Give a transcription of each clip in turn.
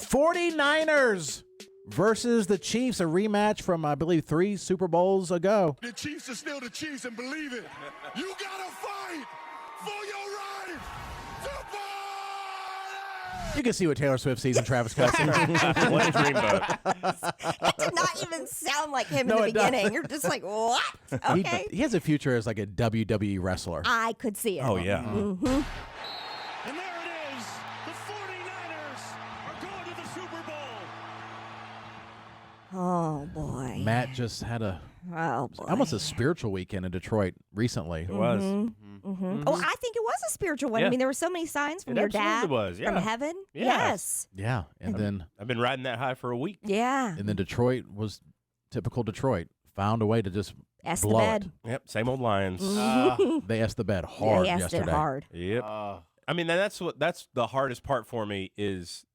49ers versus the Chiefs, a rematch from, I believe, 3 Super Bowls ago. The Chiefs are still the Chiefs, and believe it, you gotta fight for your right to party! You can see what Taylor Swift sees in Travis Kelce. What a dreamboat. That did not even sound like him No, in the it doesn't. beginning. You're just like, what? Okay. He has a future as like a WWE wrestler. I could see it. Oh, yeah. Mm-hmm. And there it is, the 49ers are going to the Super Bowl. Oh, boy. Matt just had Oh, boy. almost a spiritual weekend in Detroit recently. It was. Mm-hmm. Oh, I think it was a spiritual one. Yeah. I mean, there were so many signs from It your dad, absolutely was, yeah. from heaven. Yeah. Yes. Yeah, and then I've been riding that high for a week. Yeah. Detroit was typical Detroit. Found a way to just S the blow bed. Yep, same old Lions. it. They asked the bed hard They asked yesterday. it hard. Yep. I mean, that's the hardest part for me is,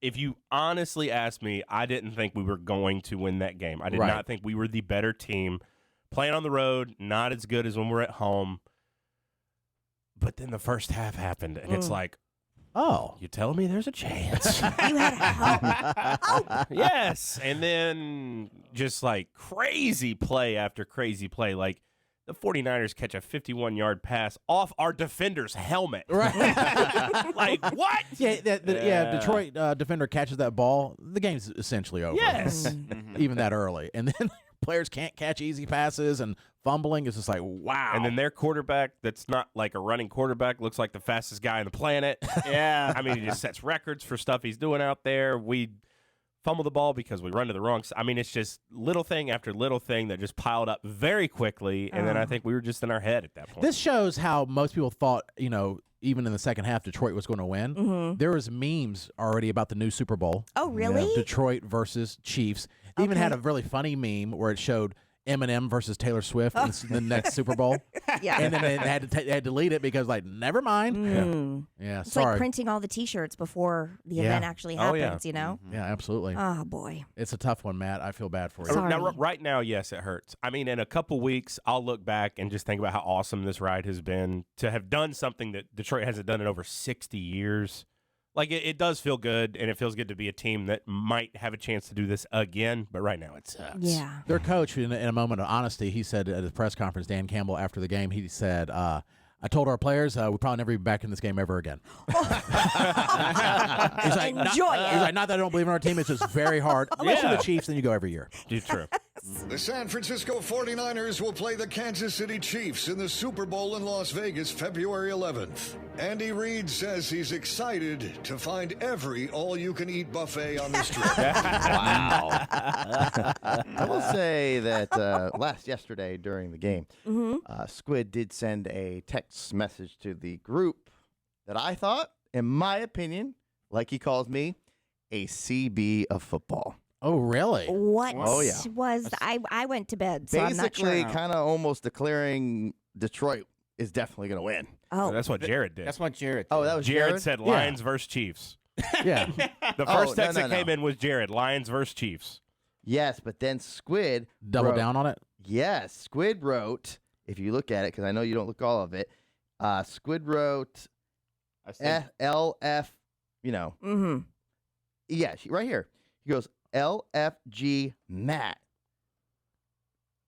if you honestly ask me, I didn't think we were going to win that game. I did Right. not think we were the better team. Playing on the road, not as good as when we're at home. But then the first half happened, and it's like, Oh, you telling me there's a chance? You had hope. Yes. And then just like crazy play after crazy play. Like the 49ers catch a 51-yard pass off our defender's helmet. right. Like, what? Yeah, Detroit defender catches that ball. The game's essentially over. Yes. Even that early. And then players can't catch easy passes and fumbling. It's just like, wow. And then their quarterback, that's not like a running quarterback, looks like the fastest guy on the planet. Yeah. I mean, he just sets records for stuff he's doing out there. We fumble the ball because we run to the wrong side. I mean, it's just little thing after little thing that just piled up very quickly. And then I think we were just in our head at that point. This shows how most people thought, even in the second half, Detroit was going to win. Mm-hmm. There was memes already about the new Super Bowl. Oh, really? Detroit versus Chiefs. They even had a really funny meme where it showed Eminem versus Taylor Swift in the next Super Bowl. Yeah. And then they had to delete it because, never mind. Yeah, It's sorry. like printing all the T-shirts before the event actually Oh, yeah. happens, you know? Yeah, absolutely. Oh, boy. It's a tough one, Matt. I feel bad for you. Sorry. Now, right now, yes, it hurts. I mean, in a couple weeks, I'll look back and just think about how awesome this ride has been to have done something that Detroit hasn't done in over 60 years. Like, it does feel good, and it feels good to be a team that might have a chance to do this again, but right now it sucks. Yeah. Their coach, in a moment of honesty, he said at his press conference, Dan Campbell, after the game, he said, I told our players we'll probably never be back in this game ever again. He's like, Enjoy it. He's like, not that I don't believe in our team. It's just very hard. Unless you're the Chiefs, then you go every year. It's true. The San Francisco 49ers will play the Kansas City Chiefs in the Super Bowl in Las Vegas, February 11th. Andy Reid says he's excited to find every all-you-can-eat buffet on the strip. Wow. I will say that yesterday during the game, Squid did send a text message to the group that I thought, in my opinion, like he calls me, a CB of football. Oh, really? What Oh, yeah. was I went to bed, so I'm not Basically, sure. kind of almost declaring Detroit is definitely going to win. Oh, That's what Jared did. That's what Jared did. Oh, that was Jared said Lions versus Chiefs. Yeah. The first no, text that came in was Jared, Lions versus Chiefs. Yes, but then Squid Double wrote- down on it? Yes, Squid wrote, if you look at it, because I know you don't look all of it, Squid wrote I see. LF, yeah, right here. He goes, LFG Matt,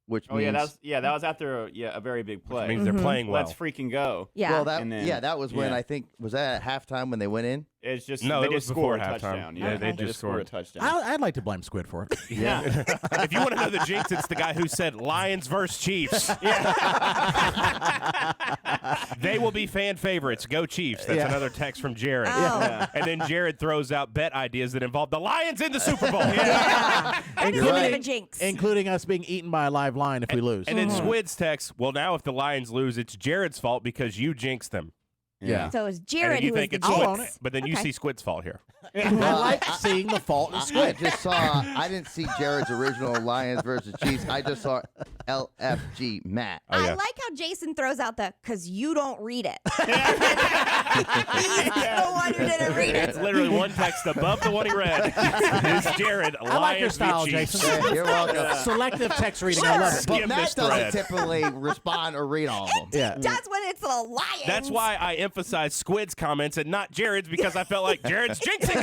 which Oh means... that was after a very big play. Which means they're playing well. Let's freaking go. yeah. Well, that, And then- that was when yeah. I think, was that at halftime when they went in? It's just No, they it was just scored before a halftime. touchdown. Yeah, they just just scored a scored. touchdown. I'd like to blame Squid for it. Yeah. If you want to know the jinx, it's the guy who said Lions versus Chiefs. They will be fan favorites. Go Chiefs. That's another text from Jared. Oh. Yeah. And then Jared throws out bet ideas that involve the Lions in the Super Bowl. That is a bit of a jinx. Including us being eaten by a live lion if we lose. And then Squid's text, well, now if the Lions lose, it's Jared's fault because you jinxed them. Yeah. So it was And Jared then you who was think the it's I'll jinx. own Squid's, but then you Okay. see Squid's fault here. I like seeing the fault in I Squid. just saw, I didn't see Jared's original Lions versus Chiefs. I just saw LFG Matt. Oh, yeah. I like how Jason throws out the because you don't read it. He's the one who didn't read It's it. literally one text above the one he read. It's Jared, I like your Lions v. style, Chiefs. Jason. Yeah, you're welcome. Selective text reading. I love it. Skim But Matt this doesn't thread. typically respond or read all of them. Yeah. That's when it's the Lions. That's why I emphasize Squid's comments and not Jared's because I felt like Jared's jinxing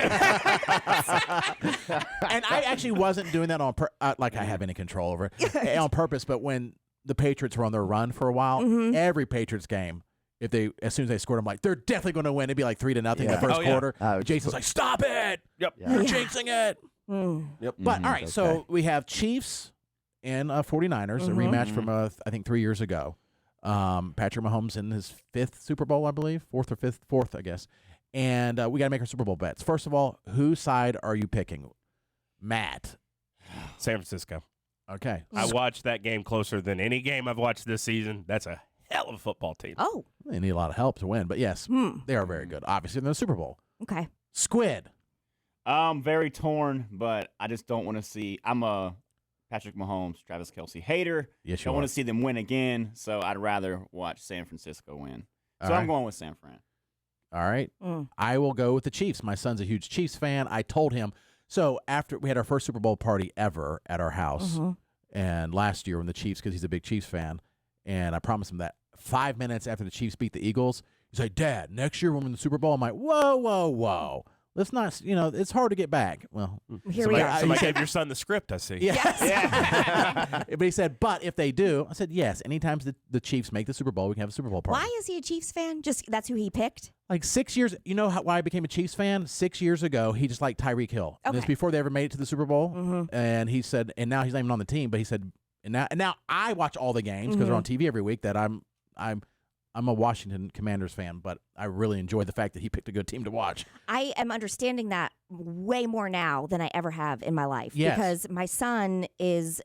And I actually wasn't doing that on like I have any control over it on purpose. But when the Patriots were on their run for a while, every Patriots game, as soon as they scored, I'm like, they're definitely going to win. It'd be like 3-0 in the first quarter. Jason's like, stop it. Yep. You're jinxing it. Yep. But all right, so we have Chiefs and 49ers, a rematch from I think 3 years ago. Patrick Mahomes in his 5th Super Bowl, I believe, 4th or 5th, 4th, I guess. And we got to make our Super Bowl bets. First of all, whose side are you picking? Matt. San Francisco. Okay. I watched that game closer than any game I've watched this season. That's a hell of a football team. Oh. They need a lot of help to win, but yes, they are very good. Obviously, they're in the Super Bowl. Okay. Squid. I'm very torn, but I just don't want to see. I'm a Patrick Mahomes, Travis Kelce hater. Yes, you don't are. want to see them win again, so I'd rather watch San Francisco win. So All I'm right. going with San Fran. All right. I will go with the Chiefs. My son's a huge Chiefs fan. I told him. So after we had our first Super Bowl party ever at our house, and last year when the Chiefs, because he's a big Chiefs fan, and I promised him that 5 minutes after the Chiefs beat the Eagles, he's like, Dad, next year when we win the Super Bowl, I'm like, whoa, whoa, whoa. Let's not, it's hard to get back. Well, Here we are. Somebody gave your son the script, I see. yeah. Yes. But he said, but if they do, I said, yes, anytime the Chiefs make the Super Bowl, we can have a Super Bowl party. Why is he a Chiefs fan? Just that's who he picked? Like 6 years, you know why I became a Chiefs fan? 6 years ago, he just liked Tyreek Hill. And it's Okay. before they ever made it to the Super Bowl. And he said, and now he's not even on the team, but he said, and now I watch all the games because they're on TV every week. That I'm a Washington Commanders fan, but I really enjoy the fact that he picked a good team to watch. I am understanding that way more now than I ever have in my life. Yes. Because my son is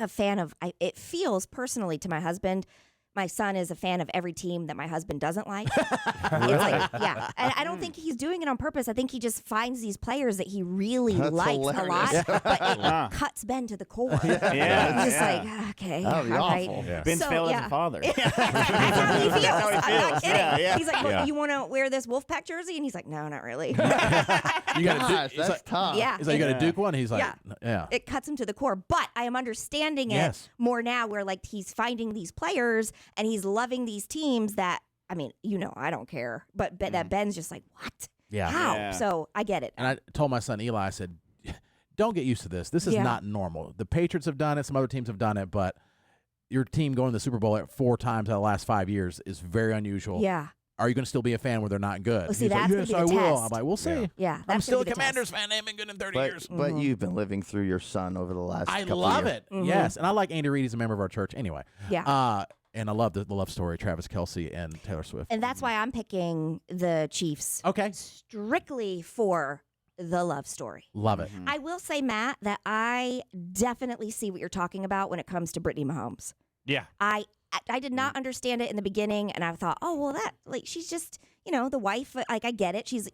a fan of, it feels personally to my husband, my son is a fan of every team that my husband doesn't like. It's like, yeah. And I don't think he's doing it on purpose. I think he just finds these players that he really That's likes hilarious. a lot, but it cuts Ben to the core. Yeah, He's just yeah. like, okay, That would be all right. awful. Yeah. Ben's So, failed as yeah. a father. That's how he feels. how he I'm not feels. kidding. Yeah, yeah. He's like, well, Yeah. you want to wear this Wolfpack jersey? And he's like, no, not really. You got Gosh, that's tough. Yeah. He's like, you got a Yeah. Duke one? He's like, Yeah. yeah. It cuts him to the core. But I am understanding it Yes. more now where like he's finding these players and he's loving these teams that, I mean, I don't care. But that Ben's just like, what? Yeah. How? Yeah. So I get it. And I told my son Eli, I said, don't get used to this. This is Yeah. not normal. The Patriots have done it. Some other teams have done it. But your team going to the Super Bowl 4 times out of the last 5 years is very unusual. Yeah. Are you going to still be a fan where they're not good? Well, see, He's like, that's gonna yes, be the I will. test. I'm like, we'll see. Yeah. That's I'm still a gonna be the Commanders test. fan. They haven't been good in 30 years. But you've been living through your son over the last I couple love years. it. Yes. And I like Andy Reid. He's a member of our church. Anyway. Yeah. And I love the love story, Travis Kelce and Taylor Swift. And that's why I'm picking the Chiefs Okay. strictly for the love story. Love it. I will say, Matt, that I definitely see what you're talking about when it comes to Brittany Mahomes. Yeah. I did not understand it in the beginning, and I thought, oh, well, that, like, she's just, the wife. Like, I get it. She's,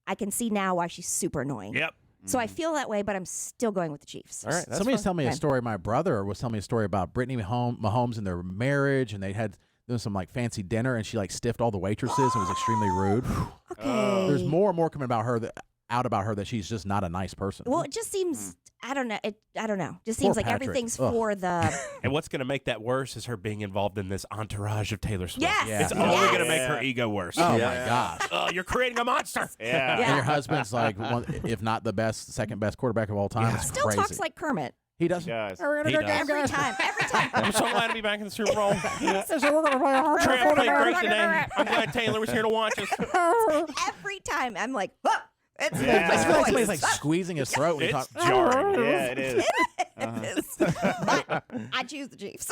I can see now why she's super annoying. Yep. So I feel that way, but I'm still going with the Chiefs. All right. That's Somebody was fine. telling me a Okay. story. My brother was telling me a story about Brittany Mahomes and their marriage, and they had doing some like fancy dinner, and she like stiffed all the waitresses and was extremely rude. Okay. There's more and more coming about her that she's just not a nice person. Well, it just seems, I don't know. I don't know. Just seems Poor like Patrick. everything's Ugh. for the. And what's going to make that worse is her being involved in this entourage of Taylor Swift. Yes. Yeah. It's only Yes. going to make her ego worse. oh Yeah. my gosh. Oh, you're creating a monster. Yeah. Yeah. And your husband's like one, if not the best, second best quarterback of all time. Yeah. It's Still crazy. talks like Kermit. he does. Guys. We're gonna He go does. game, Every guys. time. Every time. I'm so glad to be back in the Super Bowl. So we're gonna play a hard Trey played great today. I'm glad Taylor was here to watch us. Every time. I'm like, oh, it's Yeah. I feel like voice. somebody's like squeezing his throat when he It's talks. jarring. Yeah, it is. It is. But I choose the Chiefs.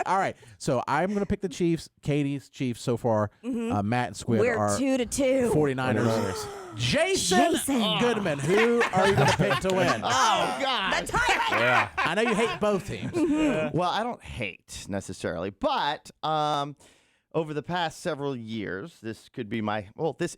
All right, so I'm going to pick the Chiefs. Katie's Chiefs so far. Matt and Squid We're are 2-2. 49ers. Jason Goodman, who are you going to pick to win? Oh, God. The tiebreaker. Yeah. I know you hate both teams. Well, I don't hate necessarily, but over the past several years, this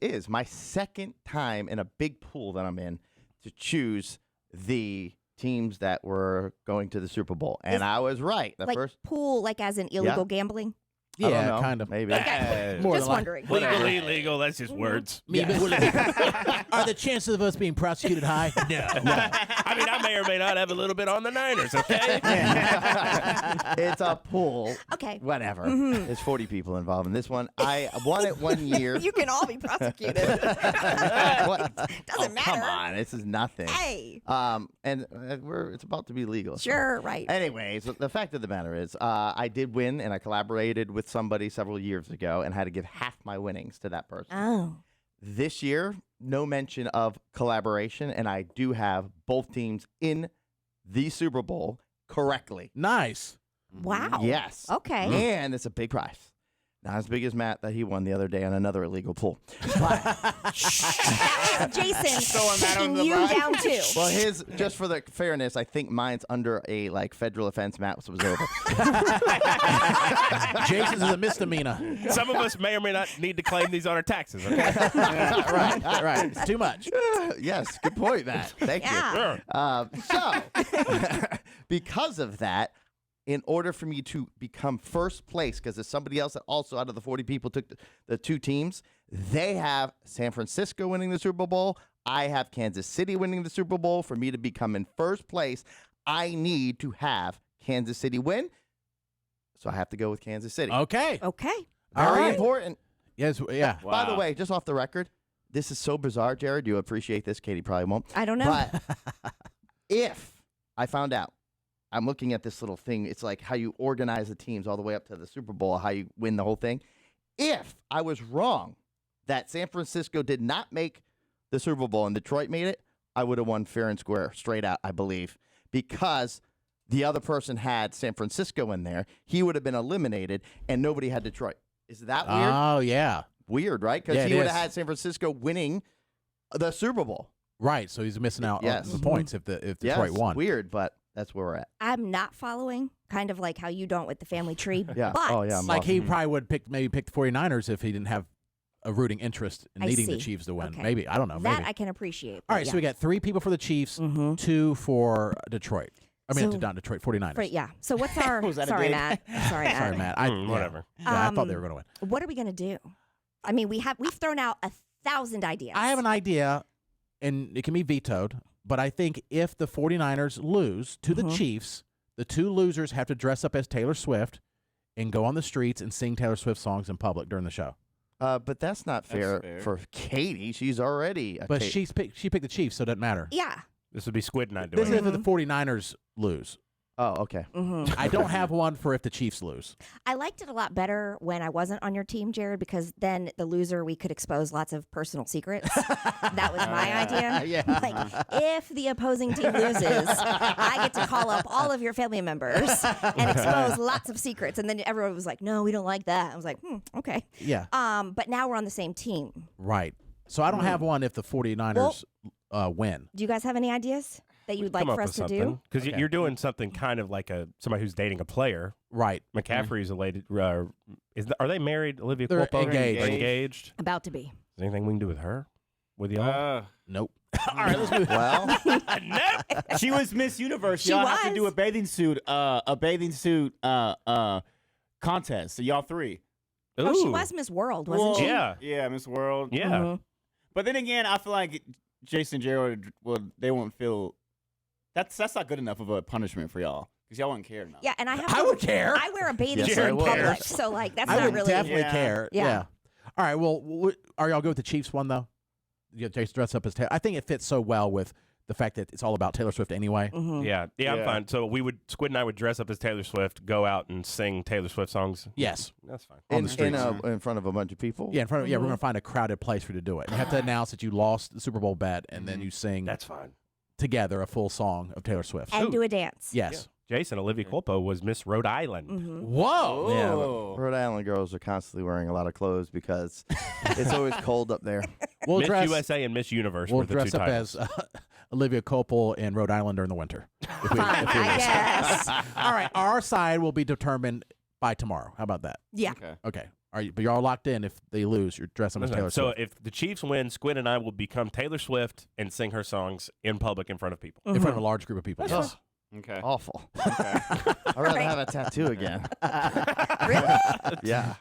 is my second time in a big pool that I'm in to choose the teams that were going to the Super Bowl. And I was right. The Like first, pool, like as in illegal gambling. I don't Yeah, know, kind of. maybe. More Just than wondering. Legally legal. That's just words. Are the chances of us being prosecuted high? No. I mean, I may or may not have a little bit on the Niners, okay? It's a pool. Okay. Whatever. There's 40 people involved in this one. I won it 1 year. You can all be prosecuted. What? Doesn't matter. Come on, this is nothing. Hey. It's about to be legal. Sure, right. Anyways, the fact of the matter is, I did win, and I collaborated with somebody several years ago, and had to give half my winnings to that person. Oh. This year, no mention of collaboration, and I do have both teams in the Super Bowl correctly. Nice. Wow. Yes. Okay. And it's a big prize. Not as big as Matt that he won the other day on another illegal pool. That was Jason Throwing that taking under the you bus. down too. Well, his, just for the fairness, I think mine's under a federal offense. Matt's was over. Jason's is a misdemeanor. Some of us may or may not need to claim these on our taxes, okay? right. It's too much. Yes, good point, Matt. Thank Yeah. you. So, because of that, in order for me to become first place, because there's somebody else that also out of the 40 people took the two teams, they have San Francisco winning the Super Bowl. I have Kansas City winning the Super Bowl. For me to become in first place, I need to have Kansas City win. So I have to go with Kansas City. Okay. Okay. All Very right. important. Yes. Yeah. By the Wow. way, just off the record, this is so bizarre, Jared. You appreciate this. Katie probably won't. I don't know. But if I found out, I'm looking at this little thing. It's like how you organize the teams all the way up to the Super Bowl, how you win the whole thing. If I was wrong that San Francisco did not make the Super Bowl and Detroit made it, I would have won fair and square, straight out, I believe, because the other person had San Francisco in there. He would have been eliminated, and nobody had Detroit. Is that weird? Oh, yeah. Weird, right? Because Yeah, he it would is. have had San Francisco winning the Super Bowl. Right. So he's missing out Yes. on the points if Detroit won. Weird, but that's where we're at. I'm not following, kind of like how you don't with the family tree. Yeah. But Oh, yeah, I'm Like he awesome. probably would pick the 49ers if he didn't have a rooting interest in I needing the see. Chiefs to win. Okay. Maybe. I don't know. that Maybe. I can appreciate. All right. So we got 3 people for the Chiefs, 2 for Detroit. I mean, So- not Detroit, 49ers. Yeah. So what's our? Was that a sorry, dig? Matt. Sorry, Sorry, Matt. Matt. Whatever. Yeah, I thought they were going to win. What are we gonna do? I mean, we've thrown out 1,000 ideas. I have an idea, and it can be vetoed, but I think if the 49ers lose to the Chiefs, the 2 losers have to dress up as Taylor Swift and go on the streets and sing Taylor Swift songs in public during the show. But that's not fair, fair. for Katie. She's already a But Kate. she picked the Chiefs, so it doesn't matter. Yeah. This would be Squid Night This doing is it. if the 49ers lose. Oh, okay. I don't have one for if the Chiefs lose. I liked it a lot better when I wasn't on your team, Jared, because then the loser, we could expose lots of personal secrets. That was my idea. Yeah. Like, if the opposing team loses, I get to call up all of your family members and expose lots of secrets. And then everyone was like, no, we don't like that. I was like, okay. Yeah. But now we're on the same team. Right. So I don't have one if the 49ers win. Do you guys have any ideas that you'd like Come up for us with to something. do? Because Okay. you're doing something kind of like somebody who's dating a player. Right. McCaffrey's related. Are they married? Olivia They're Culpo? engaged. They're engaged. About to be. Is there anything we can do with her? With y'all? Nope. All right, let's move. Well, She was Miss Universe. She Y'all have to was. do a bathing suit contest. So y'all 3. Oh, she Ooh. was Miss World, wasn't she? Yeah. Yeah, Miss World. Yeah. Mhm. But then again, I feel like Jason Jared, they won't feel that's not good enough of a punishment for y'all because y'all wouldn't care enough. Yeah, and I would care. I wear a bathing Yes, suit I in would. public, so like that's I not would really. definitely Yeah. care. Yeah. All right. Well, are y'all good with the Chiefs one though? You Jason dress up as Taylor. I think it fits so well with the fact that it's all about Taylor Swift anyway. Mhm. Yeah. I'm Yeah. fine. So Squid and I would dress up as Taylor Swift, go out and sing Taylor Swift songs. Yes. That's fine. On the streets. in front of a bunch of people. Yeah, in front of, we're gonna find a crowded place for you to do it. You have to announce that you lost the Super Bowl bet, and then you sing That's fine. together a full song of Taylor Swift. And do a dance. Yes. Jason, Olivia Culpo was Miss Rhode Island. Mhm. Whoa. Yeah, Oh. but Rhode Island girls are constantly wearing a lot of clothes because it's always cold up there. We'll Miss dress. USA and Miss Universe We'll were the dress two up titles. as Olivia Copel in Rhode Island during the winter. If we- Fine, if we I lose. guess. All right, our side will be determined by tomorrow. How about that? Yeah. Okay. Okay. But you're all locked in. If they lose, you're dressing as Taylor So Swift if the Chiefs win, Squid and I will become Taylor Swift and sing her songs in public in front of people. in front of a large group of people. That's Yes. Okay. Awful. Okay. I'd rather have a tattoo again. Really? Yeah.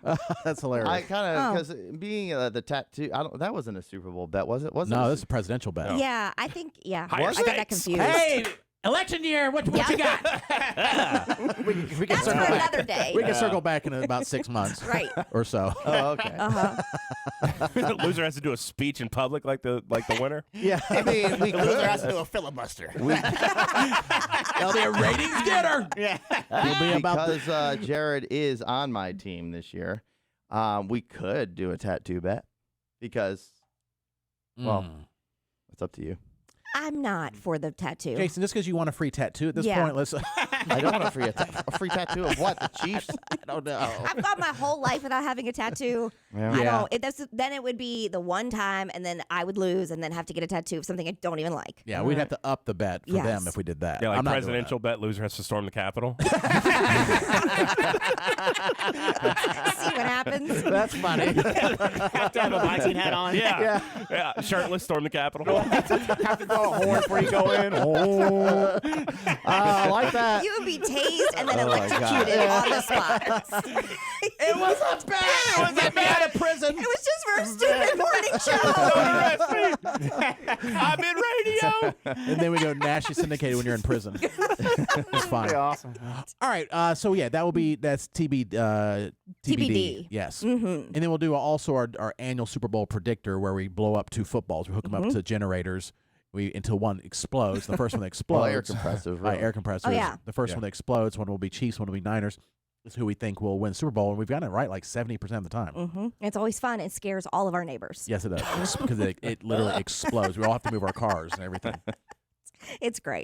That's hilarious. I kind of because being the tattoo. That wasn't a Super Bowl bet, was it? Wasn't no, it? this is a presidential bet. Yeah, I think, yeah. Higher I got that stakes. confused. Hey, election year. What Yeah. you got? we can That's for circle back. another day. We can circle back in about 6 months, Right. or so. Oh, okay. Uh-huh. The loser has to do a speech in public like the winner. Yeah, I mean, we The loser could. has to do a filibuster. that'll be a ratings getter. Yeah. It'll be about Because Jared is on my team this year. We could do a tattoo bet because well, it's up to you. I'm not for the tattoo. Jason, just because you want a free tattoo at this Yeah. point, let's. I don't want a free tattoo of what? The Chiefs? I don't know. I've gone my whole life without having a tattoo. Yeah. I Yeah. don't. Then it would be the one time, and then I would lose, and then have to get a tattoo of something I don't even like. Yeah, we'd have to up the bet for Yes. them if we did that. Yeah, like I'm not doing presidential bet, loser has to storm the Capitol. See what happens. that. That's funny. Have to have a Viking hat on. yeah. Shirtless, storm the Capitol. Have to throw a horn before you go in. Oh, I like that. You would be tased and then Oh my electrocuted God. on the spot. It was a bet. It was a bet at prison. It was just for a stupid morning show. I'm in radio. And then we go nationally syndicated when you're in prison. It's fine. Pretty awesome. All right. So yeah, that's TBD. Yes. Mm-hmm. And then we'll do also our annual Super Bowl predictor where we blow up 2 footballs. We hook them up to generators. Until one explodes. The first one that explodes. Air compressors. Air compressors. Oh, yeah. The first one that explodes, one will be Chiefs, one will be Niners. Is who we think will win Super Bowl, and we've gotten it right like 70% of the time. Mm-hmm. It's always fun. It scares all of our neighbors. Yes, it does because it literally explodes. We all have to move our cars and everything. It's great.